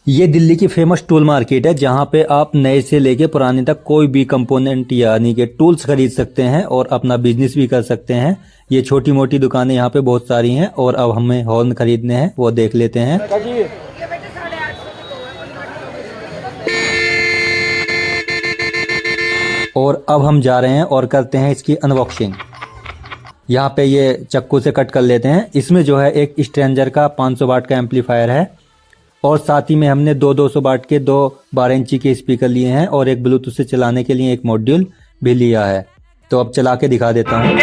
ये दिल्ली की famous tool market है जहाँ पे आप नए से लेके पुराने तक कोई भी कंपोनेंट यानी कि टूल्स खरीद सकते हैं और अपना बिजनेस भी कर सकते हैं। ये छोटी मोटी दुकानें यहाँ पे बहुत सारी हैं और अब हमें हॉर्न खरीदने हैं, वो देख लेते हैं। और अब हम जा रहे हैं और करते हैं इसकी अनबॉक्सिंग। यहाँ पे ये चक्कू से कट कर लेते हैं। इसमें जो है एक स्ट्रेंजर का 500 वाट का एम्पलीफायर है और साथ ही में हमने 200 वाट के 12 इंची के स्पीकर लिए हैं और एक ब्लूटूथ से चलाने के लिए एक मॉड्यूल भी लिया है। तो अब चला के दिखा देता हूँ।